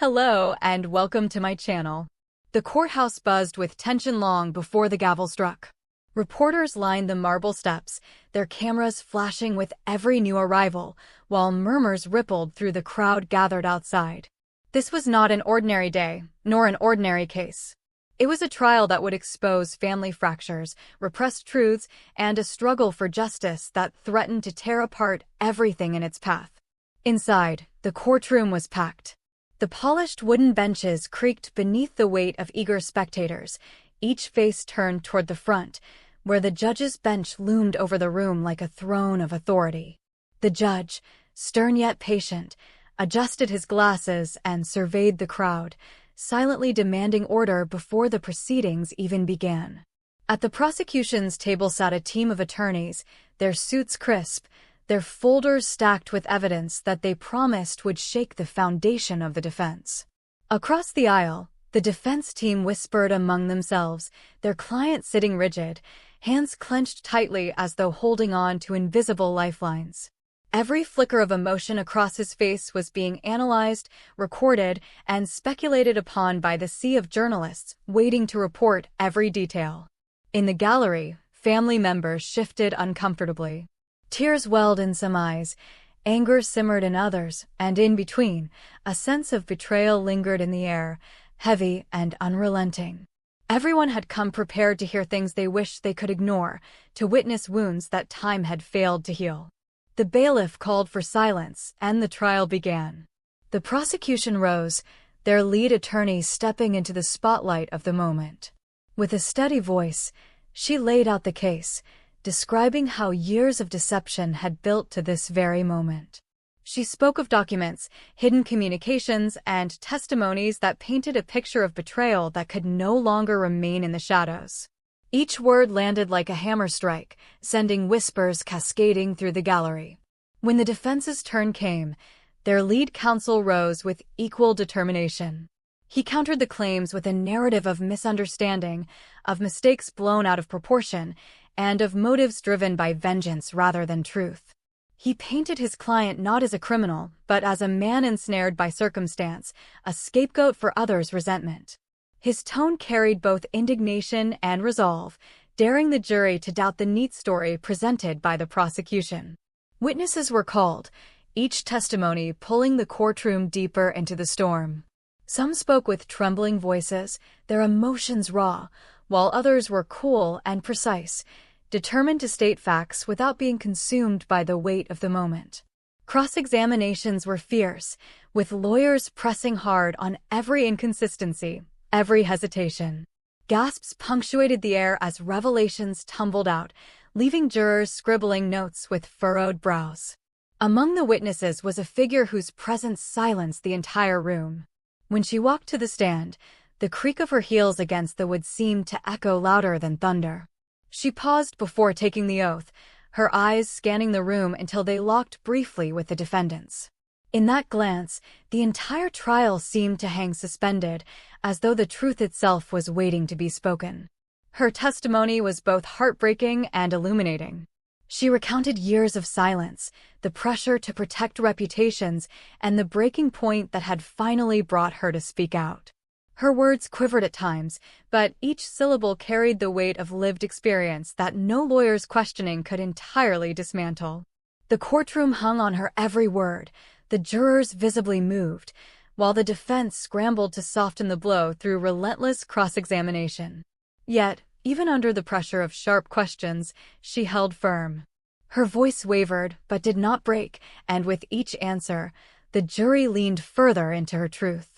Hello and welcome to my channel. The courthouse buzzed with tension long before the gavel struck. Reporters lined the marble steps, their cameras flashing with every new arrival, while murmurs rippled through the crowd gathered outside. This was not an ordinary day, nor an ordinary case. It was a trial that would expose family fractures, repressed truths, and a struggle for justice that threatened to tear apart everything in its path. Inside, the courtroom was packed. The polished wooden benches creaked beneath the weight of eager spectators, each face turned toward the front, where the judge's bench loomed over the room like a throne of authority. The judge, stern yet patient, adjusted his glasses and surveyed the crowd, silently demanding order before the proceedings even began. At the prosecution's table sat a team of attorneys, their suits crisp, their folders stacked with evidence that they promised would shake the foundation of the defense. Across the aisle, the defense team whispered among themselves, their client sitting rigid, hands clenched tightly as though holding on to invisible lifelines. Every flicker of emotion across his face was being analyzed, recorded, and speculated upon by the sea of journalists waiting to report every detail. In the gallery, family members shifted uncomfortably. Tears welled in some eyes, anger simmered in others, and in between, a sense of betrayal lingered in the air, heavy and unrelenting. Everyone had come prepared to hear things they wished they could ignore, to witness wounds that time had failed to heal. The bailiff called for silence, and the trial began. The prosecution rose, their lead attorney stepping into the spotlight of the moment. With a steady voice, she laid out the case, describing how years of deception had built to this very moment. She spoke of documents, hidden communications, and testimonies that painted a picture of betrayal that could no longer remain in the shadows. Each word landed like a hammer strike, sending whispers cascading through the gallery. When the defense's turn came, their lead counsel rose with equal determination. He countered the claims with a narrative of misunderstanding, of mistakes blown out of proportion, and of motives driven by vengeance rather than truth. He painted his client not as a criminal, but as a man ensnared by circumstance, a scapegoat for others' resentment. His tone carried both indignation and resolve, daring the jury to doubt the neat story presented by the prosecution. Witnesses were called, each testimony pulling the courtroom deeper into the storm. Some spoke with trembling voices, their emotions raw, while others were cool and precise, determined to state facts without being consumed by the weight of the moment. Cross-examinations were fierce, with lawyers pressing hard on every inconsistency, every hesitation. Gasps punctuated the air as revelations tumbled out, leaving jurors scribbling notes with furrowed brows. Among the witnesses was a figure whose presence silenced the entire room. When she walked to the stand, the creak of her heels against the wood seemed to echo louder than thunder. She paused before taking the oath, her eyes scanning the room until they locked briefly with the defendants. In that glance, the entire trial seemed to hang suspended, as though the truth itself was waiting to be spoken. Her testimony was both heartbreaking and illuminating. She recounted years of silence, the pressure to protect reputations, and the breaking point that had finally brought her to speak out. Her words quivered at times, but each syllable carried the weight of lived experience that no lawyer's questioning could entirely dismantle. The courtroom hung on her every word, the jurors visibly moved, while the defense scrambled to soften the blow through relentless cross-examination. Yet, even under the pressure of sharp questions, she held firm. Her voice wavered but did not break, and with each answer, the jury leaned further into her truth.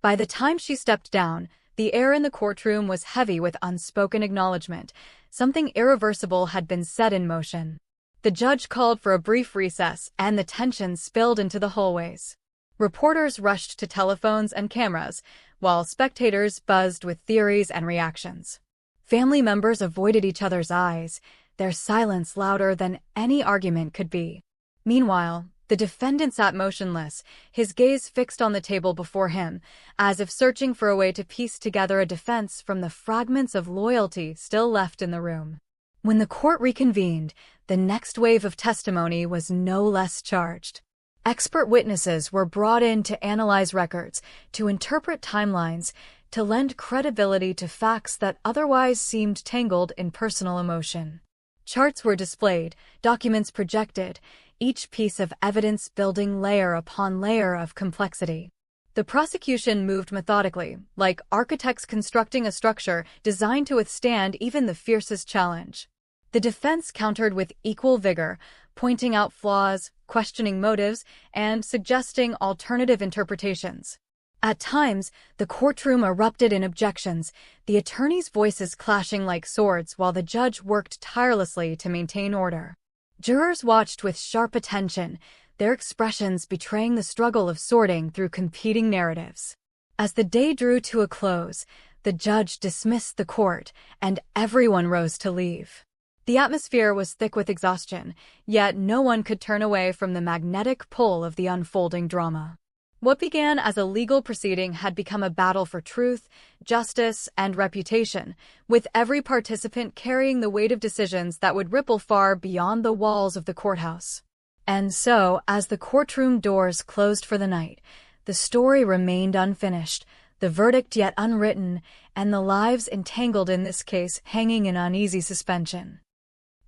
By the time she stepped down, the air in the courtroom was heavy with unspoken acknowledgement. Something irreversible had been set in motion. The judge called for a brief recess, and the tension spilled into the hallways. Reporters rushed to telephones and cameras, while spectators buzzed with theories and reactions. Family members avoided each other's eyes, their silence louder than any argument could be. Meanwhile, the defendant sat motionless, his gaze fixed on the table before him, as if searching for a way to piece together a defense from the fragments of loyalty still left in the room. When the court reconvened, the next wave of testimony was no less charged. Expert witnesses were brought in to analyze records, to interpret timelines, to lend credibility to facts that otherwise seemed tangled in personal emotion. Charts were displayed, documents projected, each piece of evidence building layer upon layer of complexity. The prosecution moved methodically, like architects constructing a structure designed to withstand even the fiercest challenge. The defense countered with equal vigor, pointing out flaws, questioning motives, and suggesting alternative interpretations. At times, the courtroom erupted in objections, the attorneys' voices clashing like swords while the judge worked tirelessly to maintain order. Jurors watched with sharp attention, their expressions betraying the struggle of sorting through competing narratives. As the day drew to a close, the judge dismissed the court, and everyone rose to leave. The atmosphere was thick with exhaustion, yet no one could turn away from the magnetic pull of the unfolding drama. What began as a legal proceeding had become a battle for truth, justice, and reputation, with every participant carrying the weight of decisions that would ripple far beyond the walls of the courthouse. And so, as the courtroom doors closed for the night, the story remained unfinished, the verdict yet unwritten, and the lives entangled in this case hanging in uneasy suspension.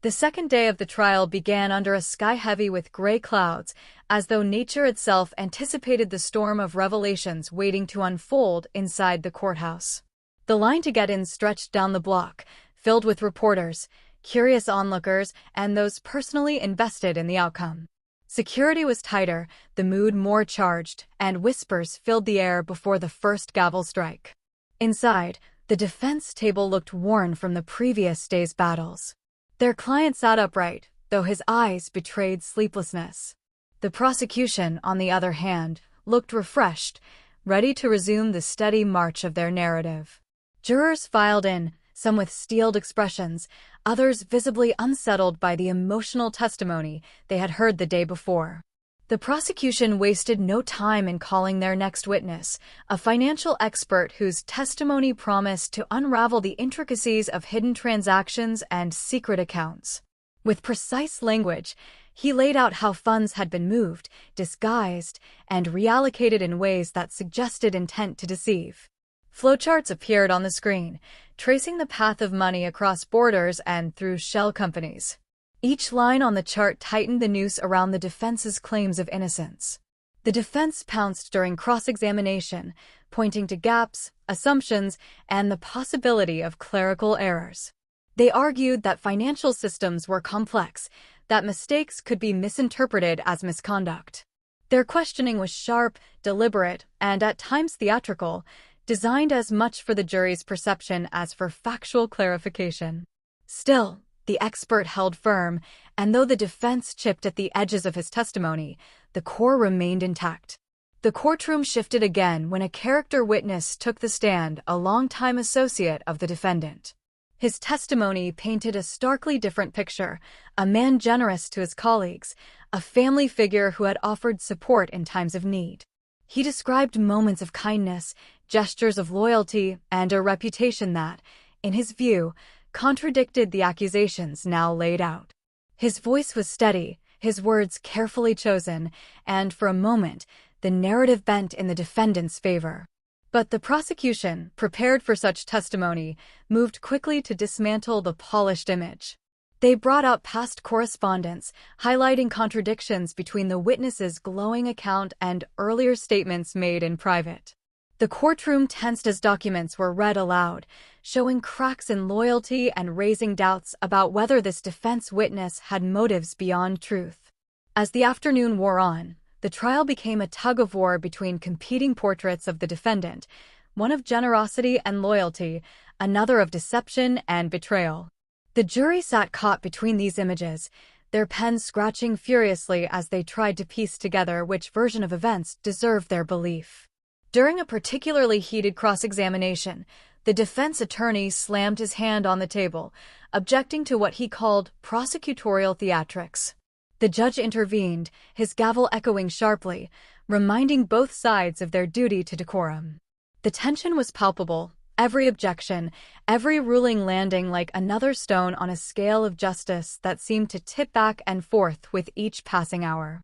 The second day of the trial began under a sky heavy with gray clouds, as though nature itself anticipated the storm of revelations waiting to unfold inside the courthouse. The line to get in stretched down the block, filled with reporters, curious onlookers, and those personally invested in the outcome. Security was tighter, the mood more charged, and whispers filled the air before the first gavel strike. Inside, the defense table looked worn from the previous day's battles. Their client sat upright, though his eyes betrayed sleeplessness. The prosecution, on the other hand, looked refreshed, ready to resume the steady march of their narrative. Jurors filed in, some with steeled expressions, others visibly unsettled by the emotional testimony they had heard the day before. The prosecution wasted no time in calling their next witness, a financial expert whose testimony promised to unravel the intricacies of hidden transactions and secret accounts. With precise language, he laid out how funds had been moved, disguised, and reallocated in ways that suggested intent to deceive. Flowcharts appeared on the screen, tracing the path of money across borders and through shell companies. Each line on the chart tightened the noose around the defense's claims of innocence. The defense pounced during cross-examination, pointing to gaps, assumptions, and the possibility of clerical errors. They argued that financial systems were complex, that mistakes could be misinterpreted as misconduct. Their questioning was sharp, deliberate, and at times theatrical, designed as much for the jury's perception as for factual clarification. Still, the expert held firm, and though the defense chipped at the edges of his testimony, the core remained intact. The courtroom shifted again when a character witness took the stand, a longtime associate of the defendant. His testimony painted a starkly different picture, a man generous to his colleagues, a family figure who had offered support in times of need. He described moments of kindness, gestures of loyalty, and a reputation that, in his view, contradicted the accusations now laid out. His voice was steady, his words carefully chosen, and for a moment, the narrative bent in the defendant's favor. But the prosecution, prepared for such testimony, moved quickly to dismantle the polished image. They brought out past correspondence, highlighting contradictions between the witness's glowing account and earlier statements made in private. The courtroom tensed as documents were read aloud, showing cracks in loyalty and raising doubts about whether this defense witness had motives beyond truth. As the afternoon wore on, the trial became a tug-of-war between competing portraits of the defendant, one of generosity and loyalty, another of deception and betrayal. The jury sat caught between these images, their pens scratching furiously as they tried to piece together which version of events deserved their belief. During a particularly heated cross-examination, the defense attorney slammed his hand on the table, objecting to what he called prosecutorial theatrics. The judge intervened, his gavel echoing sharply, reminding both sides of their duty to decorum. The tension was palpable, every objection, every ruling landing like another stone on a scale of justice that seemed to tip back and forth with each passing hour.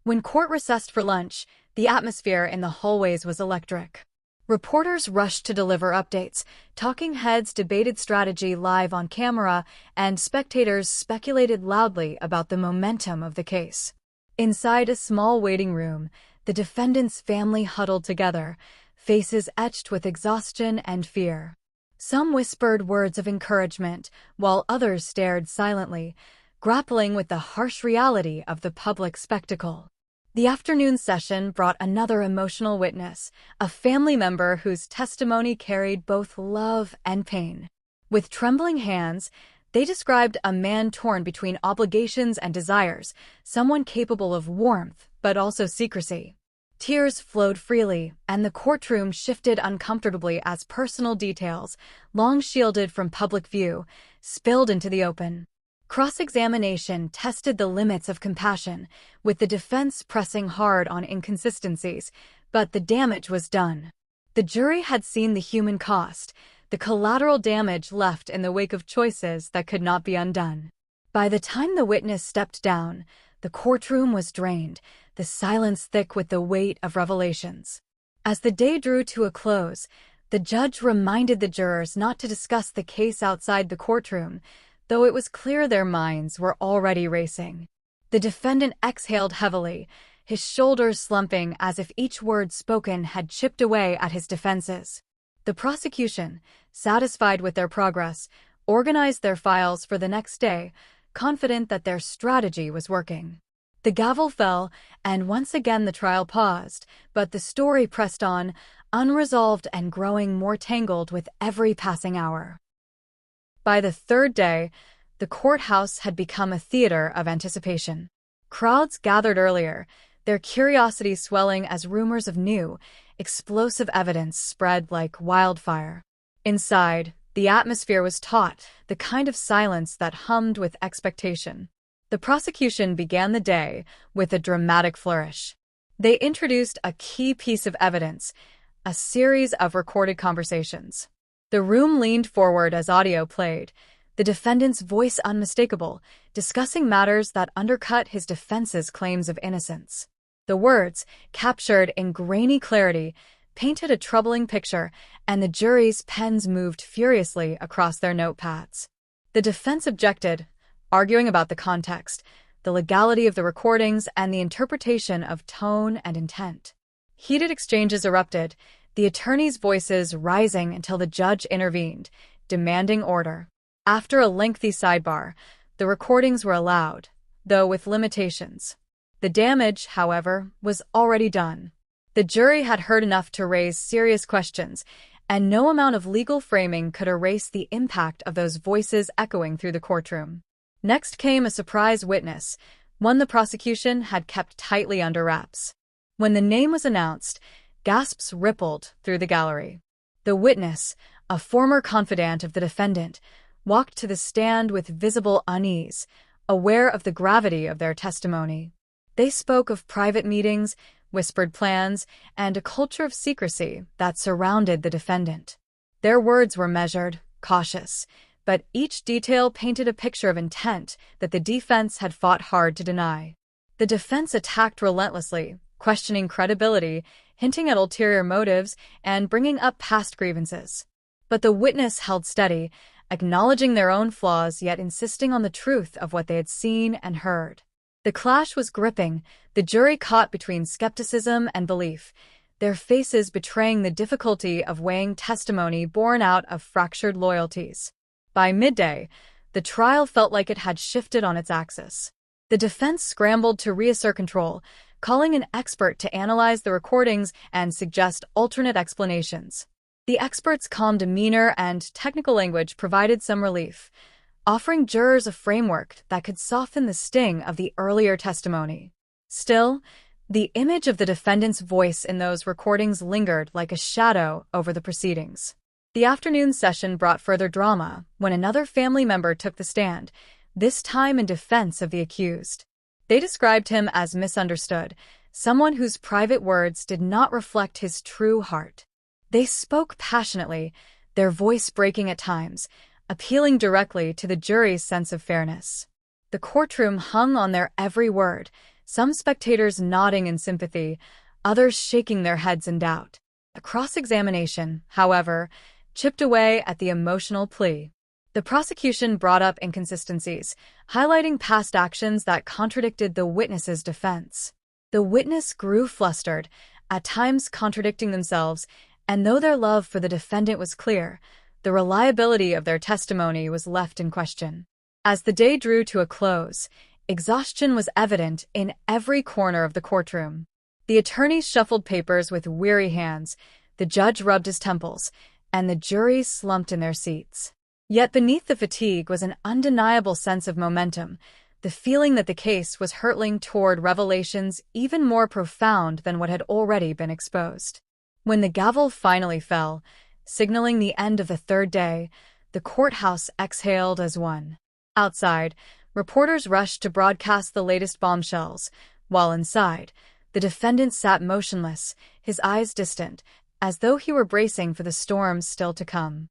When court recessed for lunch, the atmosphere in the hallways was electric. Reporters rushed to deliver updates, talking heads debated strategy live on camera, and spectators speculated loudly about the momentum of the case. Inside a small waiting room, the defendant's family huddled together, faces etched with exhaustion and fear. Some whispered words of encouragement, while others stared silently, grappling with the harsh reality of the public spectacle. The afternoon session brought another emotional witness, a family member whose testimony carried both love and pain. With trembling hands, they described a man torn between obligations and desires, someone capable of warmth but also secrecy. Tears flowed freely, and the courtroom shifted uncomfortably as personal details, long shielded from public view, spilled into the open. Cross-examination tested the limits of compassion, with the defense pressing hard on inconsistencies, but the damage was done. The jury had seen the human cost, the collateral damage left in the wake of choices that could not be undone. By the time the witness stepped down, the courtroom was drained, the silence thick with the weight of revelations. As the day drew to a close, the judge reminded the jurors not to discuss the case outside the courtroom, though it was clear their minds were already racing. The defendant exhaled heavily, his shoulders slumping as if each word spoken had chipped away at his defenses. The prosecution, satisfied with their progress, organized their files for the next day, confident that their strategy was working. The gavel fell, and once again the trial paused, but the story pressed on, unresolved and growing more tangled with every passing hour. By the third day, the courthouse had become a theater of anticipation. Crowds gathered earlier, their curiosity swelling as rumors of new, explosive evidence spread like wildfire. Inside, the atmosphere was taut, the kind of silence that hummed with expectation. The prosecution began the day with a dramatic flourish. They introduced a key piece of evidence, a series of recorded conversations. The room leaned forward as audio played, the defendant's voice unmistakable, discussing matters that undercut his defense's claims of innocence. The words, captured in grainy clarity, painted a troubling picture, and the jury's pens moved furiously across their notepads. The defense objected, arguing about the context, the legality of the recordings, and the interpretation of tone and intent. Heated exchanges erupted, the attorneys' voices rising until the judge intervened, demanding order. After a lengthy sidebar, the recordings were allowed, though with limitations. The damage, however, was already done. The jury had heard enough to raise serious questions, and no amount of legal framing could erase the impact of those voices echoing through the courtroom. Next came a surprise witness, one the prosecution had kept tightly under wraps. When the name was announced, gasps rippled through the gallery. The witness, a former confidant of the defendant, walked to the stand with visible unease, aware of the gravity of their testimony. They spoke of private meetings, whispered plans, and a culture of secrecy that surrounded the defendant. Their words were measured, cautious, but each detail painted a picture of intent that the defense had fought hard to deny. The defense attacked relentlessly, questioning credibility, hinting at ulterior motives, and bringing up past grievances. But the witness held steady, acknowledging their own flaws yet insisting on the truth of what they had seen and heard. The clash was gripping, the jury caught between skepticism and belief, their faces betraying the difficulty of weighing testimony born out of fractured loyalties. By midday, the trial felt like it had shifted on its axis. The defense scrambled to reassert control, calling an expert to analyze the recordings and suggest alternate explanations. The expert's calm demeanor and technical language provided some relief, offering jurors a framework that could soften the sting of the earlier testimony. Still, the image of the defendant's voice in those recordings lingered like a shadow over the proceedings. The afternoon session brought further drama when another family member took the stand, this time in defense of the accused. They described him as misunderstood, someone whose private words did not reflect his true heart. They spoke passionately, their voice breaking at times, appealing directly to the jury's sense of fairness. The courtroom hung on their every word, some spectators nodding in sympathy, others shaking their heads in doubt. A cross-examination, however, chipped away at the emotional plea. The prosecution brought up inconsistencies, highlighting past actions that contradicted the witness's defense. The witness grew flustered, at times contradicting themselves, and though their love for the defendant was clear, the reliability of their testimony was left in question. As the day drew to a close, exhaustion was evident in every corner of the courtroom. The attorneys shuffled papers with weary hands, the judge rubbed his temples, and the jury slumped in their seats. Yet beneath the fatigue was an undeniable sense of momentum, the feeling that the case was hurtling toward revelations even more profound than what had already been exposed. When the gavel finally fell, signaling the end of the third day, the courthouse exhaled as one. Outside, reporters rushed to broadcast the latest bombshells, while inside, the defendant sat motionless, his eyes distant, as though he were bracing for the storms still to come.